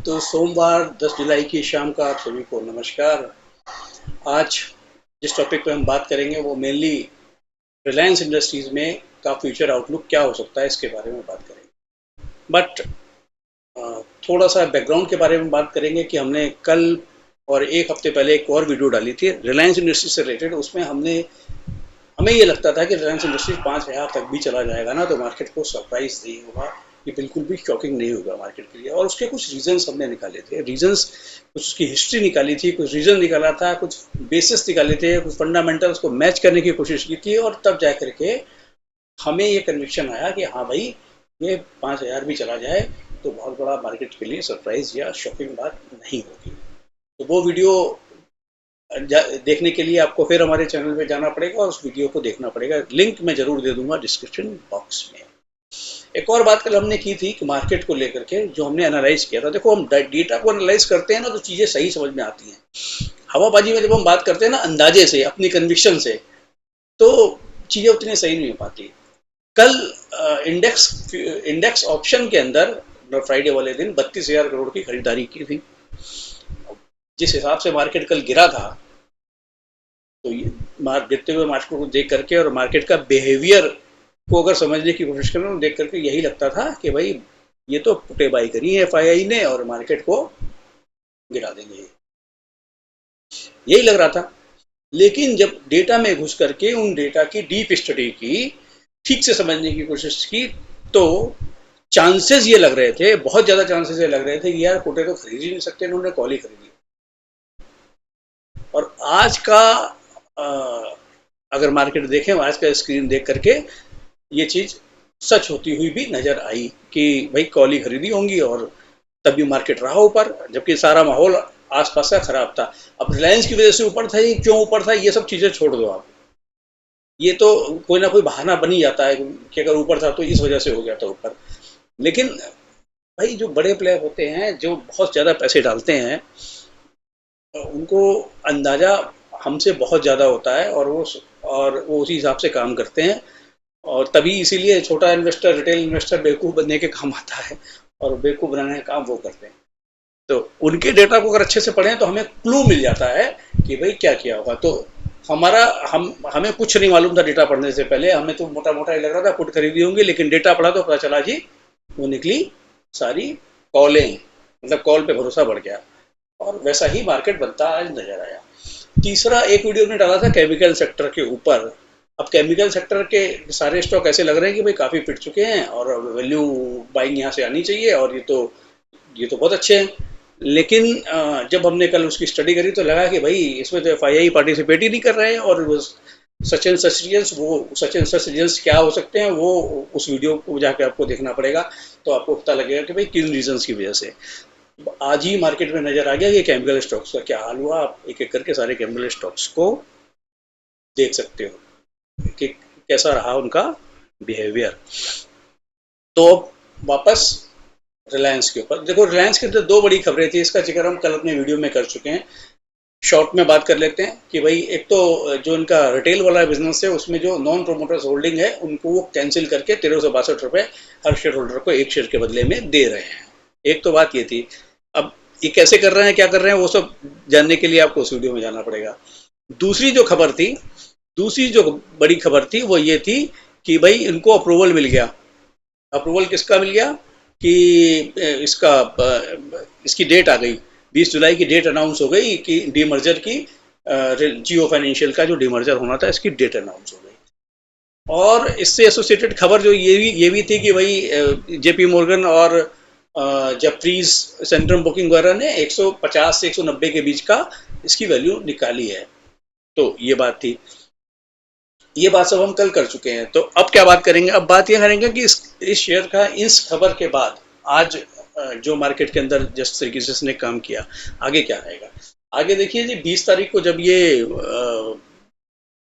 तो सोमवार 10 जुलाई की शाम का आप सभी को नमस्कार। आज जिस टॉपिक पे हम बात करेंगे वो मेनली रिलायंस इंडस्ट्रीज में का फ्यूचर आउटलुक क्या हो सकता है इसके बारे में बात करेंगे। बट थोड़ा सा बैकग्राउंड के बारे में बात करेंगे कि हमने कल और एक हफ्ते पहले एक और वीडियो डाली थी रिलायंस इंडस्ट्रीज से रिलेटेड। उसमें हमें ये लगता था कि रिलायंस इंडस्ट्रीज 5,000 तक भी चला जाएगा ना तो मार्केट को सरप्राइज नहीं होगा, ये बिल्कुल भी शॉकिंग नहीं होगा मार्केट के लिए। और उसके कुछ रीजंस हमने निकाले थे, रीजंस कुछ उसकी हिस्ट्री निकाली थी, कुछ रीजन निकाला था, कुछ बेसिस निकाले थे, कुछ फंडामेंटल्स को मैच करने की कोशिश की थी और तब जा करके हमें ये कन्विक्शन आया कि हाँ भाई, ये 5,000 भी चला जाए तो बहुत बड़ा मार्केट के लिए सरप्राइज या शॉकिंग बात नहीं होगी। तो वो वीडियो देखने के लिए आपको फिर हमारे चैनल पे जाना पड़ेगा और उस वीडियो को देखना पड़ेगा। लिंक मैं जरूर दे दूंगा डिस्क्रिप्शन बॉक्स में। एक और बात कल हमने की थी कि मार्केट को लेकर के जो हमने एनालाइज किया था। देखो, हम डेटा को एनालाइज करते हैं ना तो चीजें सही समझ में आती हैं। हवाबाजी में जब हम बात करते हैं ना अंदाजे से, अपनी कन्विक्शन से, तो चीजें उतनी सही नहीं हो पाती। कल इंडेक्स ऑप्शन के अंदर फ्राइडे वाले दिन 32,000 करोड़ की खरीदारी की थी। जिस हिसाब से मार्केट कल गिरा था, तो गिरते हुए मार्केट को देख करके और मार्केट का बिहेवियर को अगर समझने की कोशिश करें तो देख करके यही लगता था कि भाई ये तो पुटेबाई करी है एफआईआई ने और मार्केट को गिरा देंगे, यही लग रहा था। लेकिन जब डेटा में घुस करके उन डेटा की डीप स्टडी की, ठीक से समझने की कोशिश की, तो चांसेस ये लग रहे थे, बहुत ज्यादा चांसेस ये लग रहे थे कि यार पुटे तो खरीद ही नहीं सकते, इन्होंने कॉल ही खरीदी। और आज का अगर मार्केट देखें, आज का स्क्रीन देख करके ये चीज सच होती हुई भी नजर आई कि भाई कॉल ही खरीदी होंगी और तभी मार्केट रहा ऊपर, जबकि सारा माहौल आसपास का खराब था। अब रिलायंस की वजह से ऊपर था, ये क्यों ऊपर था, ये सब चीजें छोड़ दो आप। ये तो कोई ना कोई बहाना बनी जाता है कि अगर ऊपर था तो इस वजह से हो गया था ऊपर। लेकिन भाई जो बड़े प्लेयर होते हैं, जो बहुत ज्यादा पैसे डालते हैं, उनको अंदाजा हमसे बहुत ज्यादा होता है और वो उसी हिसाब से काम करते हैं। और तभी इसीलिए छोटा इन्वेस्टर, रिटेल इन्वेस्टर बेवकूफ़ बनने के काम आता है और बेवकूफ़ बनाने का काम वो करते हैं। तो उनके डेटा को अगर अच्छे से पढ़ें तो हमें क्लू मिल जाता है कि भाई क्या किया होगा। तो हमारा हमें कुछ नहीं मालूम था डेटा पढ़ने से पहले। हमें तो मोटा मोटा ही लग रहा था पुट खरीदी होंगी, लेकिन डेटा पढ़ा तो पता चला जी वो निकली सारी कॉलें, मतलब कॉल पे भरोसा बढ़ गया और वैसा ही मार्केट बनता आज नजर आया। तीसरा एक वीडियो ने डाला था केमिकल सेक्टर के ऊपर। अब केमिकल सेक्टर के सारे स्टॉक ऐसे लग रहे हैं कि भाई काफ़ी पिट चुके हैं और वैल्यू बाइंग यहाँ से आनी चाहिए और ये तो बहुत अच्छे हैं। लेकिन जब हमने कल उसकी स्टडी करी तो लगा कि भाई इसमें तो एफआईआई पार्टिसिपेट ही नहीं कर रहे हैं और सच एंड सच रीजंस, वो सच एंड सच रीजंस क्या हो सकते हैं वो उस वीडियो को जाके आपको देखना पड़ेगा। तो आपको पता लगेगा कि भाई किन रीजंस की वजह से आज ही मार्केट में नजर आ गया कि केमिकल स्टॉक्स का क्या हाल हुआ। आप एक एक करके सारे केमिकल स्टॉक्स को देख सकते हो कि कैसा रहा उनका बिहेवियर। तो वापस रिलायंस के ऊपर देखो, रिलायंस के अंदर दो बड़ी खबरें थी, इसका जिक्र हम कल अपने वीडियो में कर चुके हैं। शॉर्ट में बात कर लेते हैं कि भाई एक तो जो इनका रिटेल वाला बिजनेस है उसमें जो नॉन प्रोमोटर्स होल्डिंग है उनको वो कैंसिल करके 1362 रुपये हर शेयर होल्डर को एक शेयर के बदले में दे रहे हैं। एक तो बात ये थी। अब ये कैसे कर रहे हैं, क्या कर रहे हैं, वो सब जानने के लिए आपको उस वीडियो में जाना पड़ेगा। दूसरी जो खबर थी, दूसरी जो बड़ी खबर थी वो ये थी कि भाई इनको अप्रूवल मिल गया। अप्रूवल किसका मिल गया कि इसका इसकी डेट आ गई, 20 जुलाई की डेट अनाउंस हो गई कि डीमर्जर की, जियो फाइनेंशियल का जो डीमर्जर होना था इसकी डेट अनाउंस हो गई। और इससे एसोसिएटेड खबर जो ये भी थी कि भाई जेपी मोर्गन और जफरीज सेंट्रम बुकिंग वगैरह ने 150 से 190 के बीच का इसकी वैल्यू निकाली है। तो ये बात थी। ये बात सब हम कल कर चुके हैं। तो अब क्या बात करेंगे, अब बात ये करेंगे कि इस शेयर का इस खबर के बाद आज जो मार्केट के अंदर जिस तरीके से इसने काम किया, आगे क्या रहेगा। आगे देखिए जी, 20 तारीख को जब ये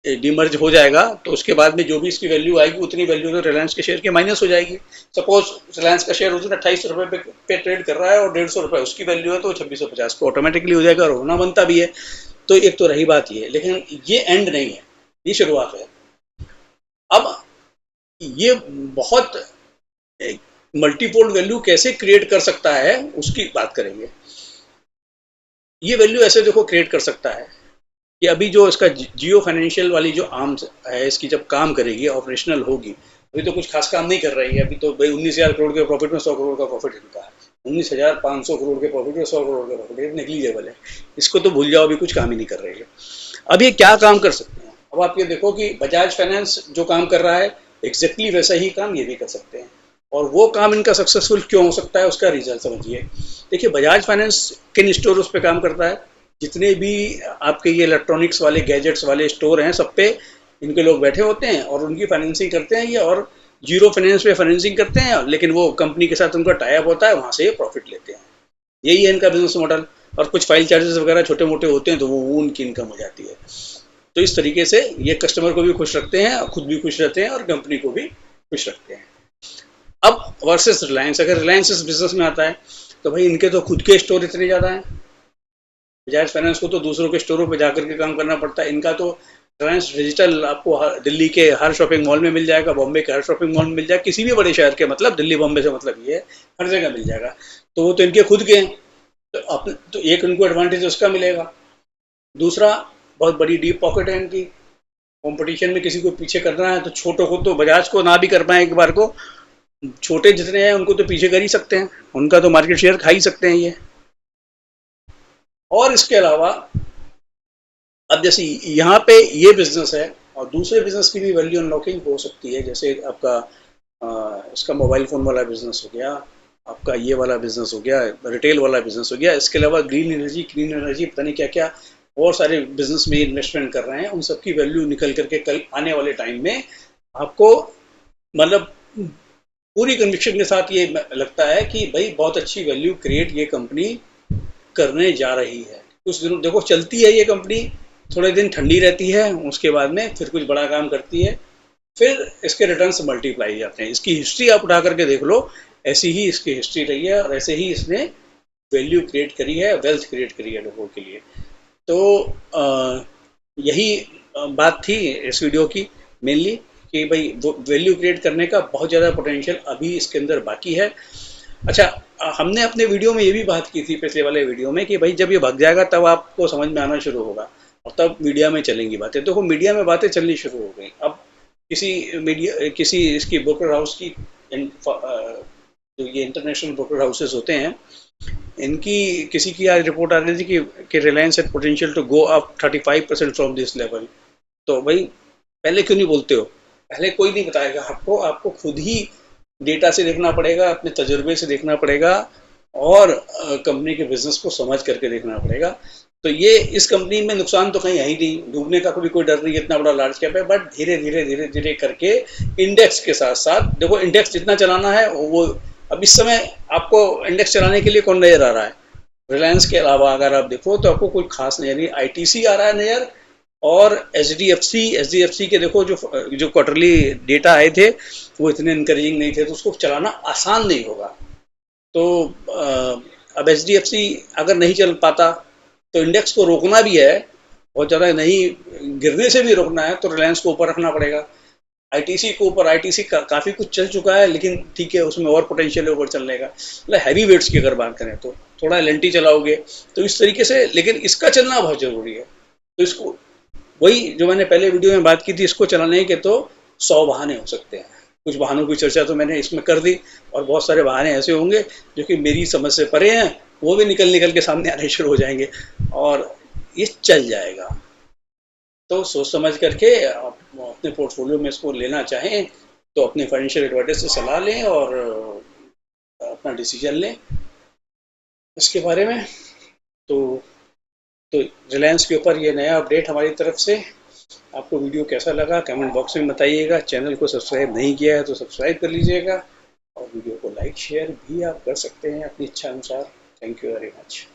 डीमर्ज हो जाएगा तो उसके बाद में जो भी इसकी वैल्यू आएगी उतनी वैल्यू तो रिलायंस के शेयर की माइनस हो जाएगी। सपोज रिलायंस का शेयर उस दिन 28 रुपये पे ट्रेड कर रहा है और 150 रुपये उसकी वैल्यू है, तो 2650 को ऑटोमेटिकली हो जाएगा और होना बनता भी है। तो एक तो रही बात ये, लेकिन ये एंड नहीं है, ये शुरुआत है। अब ये बहुत मल्टीपोल वैल्यू कैसे क्रिएट कर सकता है उसकी बात करेंगे। ये वैल्यू ऐसे देखो क्रिएट कर सकता है कि अभी जो इसका जियो फाइनेंशियल वाली जो आर्म है, इसकी जब काम करेगी, ऑपरेशनल होगी, अभी तो कुछ खास काम नहीं कर रही है। अभी तो भाई 19,000 करोड़ के प्रॉफिट में 100 करोड़ का प्रॉफिट इनका है, 19,500 करोड़ के प्रॉफिट में 100 करोड़ का प्रॉफिट नेग्लिजिबल है। इसको तो भूल जाओ, अभी कुछ काम ही नहीं कर रही है। अब ये क्या काम कर सकते हैं? अब आप ये देखो कि बजाज फाइनेंस जो काम कर रहा है, एग्जैक्टली वैसा ही काम ये भी कर सकते हैं। और वो काम इनका सक्सेसफुल क्यों हो सकता है, उसका रिजल्ट समझिए। देखिए, बजाज फाइनेंस किन स्टोर्स पे काम करता है? जितने भी आपके ये इलेक्ट्रॉनिक्स वाले, गैजेट्स वाले स्टोर हैं, सब पे इनके लोग बैठे होते हैं और उनकी फाइनेंसिंग करते हैं ये, और जीरो फाइनेंस पे फाइनेंसिंग करते हैं, लेकिन वो कंपनी के साथ उनका टाई अप होता है, वहां से ये प्रॉफिट लेते हैं। यही है इनका बिजनेस मॉडल। और कुछ फाइल चार्जेस वगैरह छोटे मोटे होते हैं, तो वो उनकी इनकम हो जाती है। तो इस तरीके से ये कस्टमर को भी खुश रखते हैं, खुद भी खुश रहते हैं और कंपनी को भी खुश रखते हैं। अब वर्सेस रिलायंस, अगर रिलायंस इस बिजनेस में आता है तो भाई इनके तो खुद के स्टोर इतने ज़्यादा हैं। बजाज फाइनेंस को तो दूसरों के स्टोरों पे जाकर के काम करना पड़ता है। इनका तो रिलायंस डिजिटल आपको दिल्ली के हर शॉपिंग मॉल में मिल जाएगा, बॉम्बे के हर शॉपिंग मॉल में मिल जाएगा, किसी भी बड़े शहर के, मतलब दिल्ली बॉम्बे से मतलब ये है, हर जगह मिल जाएगा। तो वो तो इनके खुद के हैं, तो एक उनको एडवांटेज उसका मिलेगा। दूसरा, बहुत बड़ी डीप पॉकेट है इनकी। कंपटीशन में किसी को पीछे करना है तो छोटों को, तो बजाज को ना भी कर पाए एक बार को, छोटे जितने हैं उनको तो पीछे कर ही सकते हैं, उनका तो मार्केट शेयर खा ही सकते हैं ये। और इसके अलावा अब जैसे यहाँ पे ये बिजनेस है, और दूसरे बिजनेस की भी वैल्यू अनलॉकिंग हो सकती है। जैसे आपका इसका मोबाइल फ़ोन वाला बिजनेस हो गया, आपका ये वाला बिजनेस हो गया, रिटेल वाला बिजनेस हो गया। इसके अलावा ग्रीन एनर्जी, क्लीन एनर्जी, पता नहीं क्या क्या और सारे बिजनेस में इन्वेस्टमेंट कर रहे हैं। उन सबकी वैल्यू निकल करके कल आने वाले टाइम में आपको, मतलब पूरी कन्विक्शन के साथ ये लगता है कि भाई बहुत अच्छी वैल्यू क्रिएट ये कंपनी करने जा रही है। कुछ दिनों देखो चलती है ये कंपनी, थोड़े दिन ठंडी रहती है, उसके बाद में फिर कुछ बड़ा काम करती है, फिर इसके रिटर्न्स मल्टीप्लाई जाते हैं। इसकी हिस्ट्री आप उठा करके देख लो, ऐसी ही इसकी हिस्ट्री रही है और ऐसे ही इसने वैल्यू क्रिएट करी है, वेल्थ क्रिएट करी है लोगों के लिए। तो यही बात थी इस वीडियो की मेनली, कि भाई वैल्यू क्रिएट करने का बहुत ज़्यादा पोटेंशियल अभी इसके अंदर बाकी है। अच्छा, हमने अपने वीडियो में ये भी बात की थी पिछले वाले वीडियो में कि भाई जब ये भाग जाएगा तब आपको समझ में आना शुरू होगा और तब मीडिया में चलेंगी बातें। देखो, मीडिया में बातें चलनी शुरू हो गई। अब किसी इसकी ब्रोकर हाउस की, जो ये इंटरनेशनल ब्रोकर हाउसेस होते हैं, इनकी किसी की आज रिपोर्ट आ रही थी कि Reliance had potential to go up 35% from this level. तो भाई पहले क्यों नहीं बोलते हो? पहले कोई नहीं बताएगा आपको, आपको खुद ही डेटा से देखना पड़ेगा, अपने तजुर्बे से देखना पड़ेगा और कंपनी के बिजनेस को समझ करके देखना पड़ेगा। तो ये इस कंपनी में नुकसान तो कहीं है ही नहीं, डूबने का कोई डर नहीं, इतना बड़ा लार्ज कैप है। बट धीरे धीरे धीरे धीरे करके इंडेक्स के साथ साथ, देखो इंडेक्स जितना चलाना है वो, अब इस समय आपको इंडेक्स चलाने के लिए कौन नजर आ रहा है? रिलायंस के अलावा अगर आप देखो तो आपको कोई खास नजर नहीं। आईटीसी आ रहा है नजर, और एचडीएफसी के देखो जो क्वार्टरली डेटा आए थे वो इतने इनकरेजिंग नहीं थे, तो उसको चलाना आसान नहीं होगा। तो अब एचडीएफसी अगर नहीं चल पाता तो इंडेक्स को रोकना भी है, बहुत ज़्यादा नहीं गिरने से भी रोकना है, तो रिलायंस को ऊपर रखना पड़ेगा। आईटीसी को ऊपर, आईटीसी काफ़ी कुछ चल चुका है, लेकिन ठीक है उसमें और पोटेंशियल है ऊपर चलने का। मतलब हैवी वेट्स की अगर बात करें तो थोड़ा एलएनटी चलाओगे तो इस तरीके से, लेकिन इसका चलना बहुत ज़रूरी है। तो इसको, वही जो मैंने पहले वीडियो में बात की थी, इसको चलाने के तो 100 बहाने हो सकते हैं। कुछ बहानों की चर्चा तो मैंने इसमें कर दी, और बहुत सारे बहाने ऐसे होंगे जो कि मेरी समझ से परे हैं, वो भी निकल निकल के सामने आने शुरू हो जाएंगे और ये चल जाएगा। तो सोच समझ करके आप अपने पोर्टफोलियो में इसको लेना चाहें तो अपने फाइनेंशियल एडवाइजर से सलाह लें और अपना डिसीजन लें इसके बारे में। तो तो रिलायंस के ऊपर ये नया अपडेट हमारी तरफ से। आपको वीडियो कैसा लगा कमेंट बॉक्स में बताइएगा। चैनल को सब्सक्राइब नहीं किया है तो सब्सक्राइब कर लीजिएगा, और वीडियो को लाइक शेयर भी आप कर सकते हैं अपनी इच्छा अनुसार। Thank you very much.